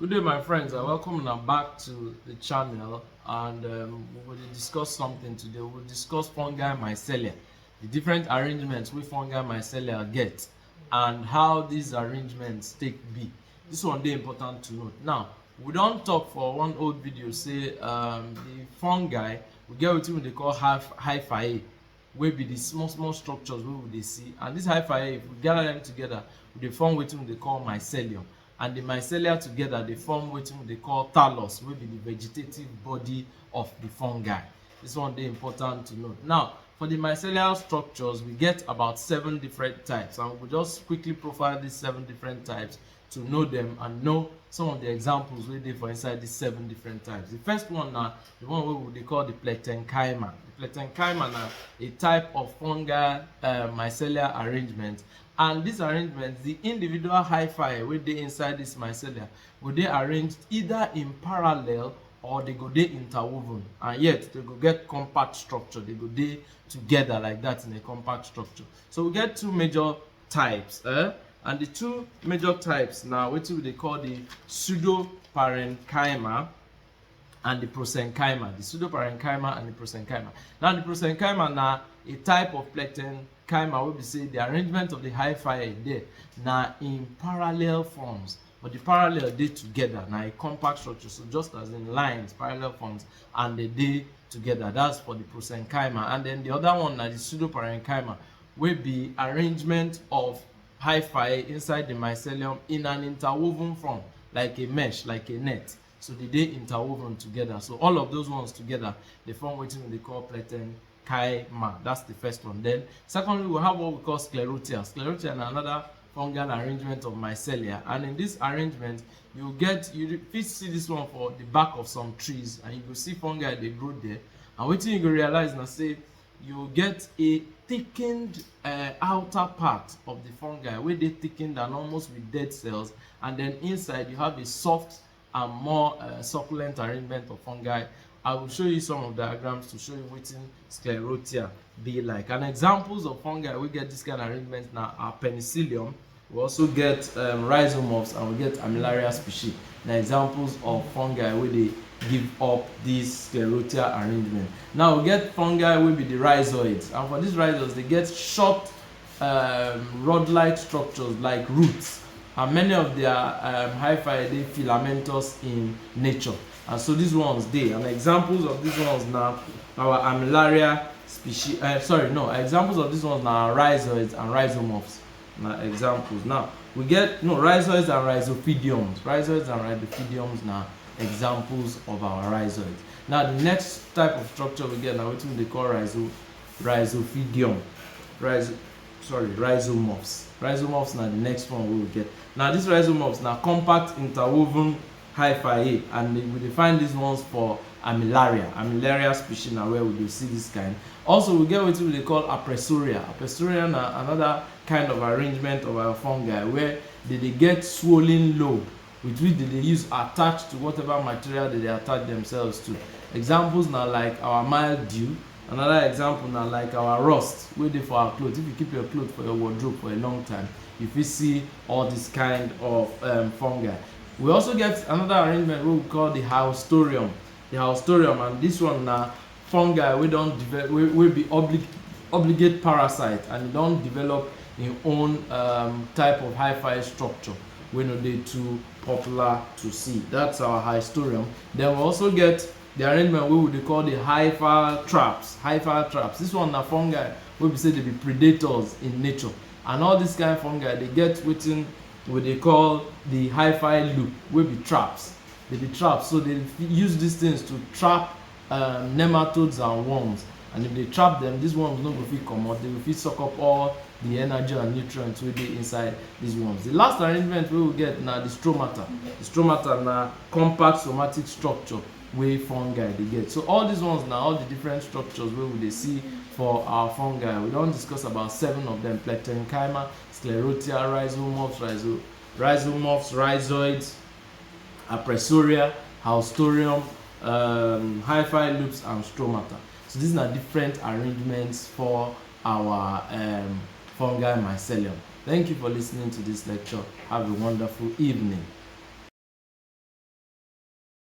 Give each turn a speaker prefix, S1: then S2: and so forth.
S1: Good day, my friends. I welcome you back to the channel, and we will discuss something today. We'll discuss fungi mycelia, the different arrangements we fungi mycelia get, and how these arrangements take be. This one dey important to note. Now, we don't talk for one old video say the fungi we get wetin we dey call hyphae, wey be the small structures wey we dey see, and this hyphae, if we gather them together, we dey form wetin we dey call mycelium. And the mycelia together they form wetin we dey call thallus, wey be the vegetative body of the fungi. This one dey important to note. Now, for the mycelial structures, we get about 7 different types, and we'll just quickly profile these 7 different types to know them and know some of the examples wey dey for inside these 7 different types. The first one na the one wey we dey call the plectenchyma. The plectenchyma na a type of fungal mycelia arrangement, and this arrangement, the individual hyphae wey dey inside this mycelia go dey arranged either in parallel or they go dey interwoven, and yet they go get compact structure. They go dey together like that in a compact structure. So we get 2 major types, and the 2 major types now wetin we dey call the pseudoparenchyma and the prosenchyma. The pseudoparenchyma and the prosenchyma. Now, the prosenchyma na a type of plectenchyma wey be say the arrangement of the hyphae there na in parallel forms, but the parallel dey together, na a compact structure. So just as in lines, parallel forms, and they dey together. That's for the prosenchyma. And then the other one na the pseudoparenchyma, wey be arrangement of hyphae inside the mycelium in an interwoven form, like a mesh, like a net. So they dey interwoven together. So all of those ones together, they form wetin we dey call plectenchyma. That's the first one. Then secondly, we have what we call sclerotia. Sclerotia na another fungal arrangement of mycelia, and in this arrangement you fit see this one for the back of some trees, and you go see fungi dey grow there. And wetin you go realize na say you get a thickened outer part of the fungi wey dey thickened and almost with dead cells, and then inside you have a soft and more succulent arrangement of fungi. I will show you some of the diagrams to show you wetin sclerotia be like. And examples of fungi we get this kind of arrangement now are penicillium. We also get rhizomorphs, and we get armillaria species. Now, examples of fungi wey dey give up this sclerotia arrangement. Now we get fungi wey be the rhizoids, and for these rhizoids they get short rod-like structures like roots, and many of their hyphae dey filamentous in nature, and so these ones dey. And examples of these ones now our armillaria species. Examples of these ones now are rhizoids and rhizomorphs. Now examples. Now we get rhizoids and rhizophidiums. Rhizoids and rhizophidiums now examples of our rhizoids. Now the next type of structure we get now wetin we dey call rhizophidium. Rhizomorphs. Rhizomorphs na the next one we will get. Now these rhizomorphs na compact interwoven hyphae, and we dey find these ones for armillaria species na where we dey see this kind. Also we get wetin we dey call apressuria. Apressuria na another kind of arrangement of our fungi where they dey get swollen lobe with which they dey use attach to whatever material they dey attach themselves to. Examples na like our mildew. Another example na like our rust wey dey for our clothes. If you keep your clothes for your wardrobe for a long time, you fit see all this kind of fungi. We also get another arrangement wey we call the haustorium. The haustorium, and this one na fungi wey don develop, wey be obligate parasite, and e don develop im own type of hyphae structure wey no dey too popular to see. That's our haustorium. Then we also get the arrangement wey we dey call the hyphal traps. Hyphal traps. This one na fungi wey be say they be predators in nature, and all this kind of fungi they get wetin we dey call the hyphae loop wey be traps. They be traps, so they use these things to trap nematodes and worms, and if they trap them, these worms no go fit comot. They go fit suck up all the energy and nutrients wey dey inside these worms. The last arrangement wey we get na the stromata. The stromata na compact somatic structure wey fungi dey get. So all these ones na all the different structures wey we dey see for our fungi. We don discuss about 7 of them: plectenchyma, sclerotia, rhizomorphs, rhizoids, apressuria, haustorium, hyphae loops, and stromata. So these are different arrangements for our fungi mycelium. Thank you for listening to this lecture. Have a wonderful evening.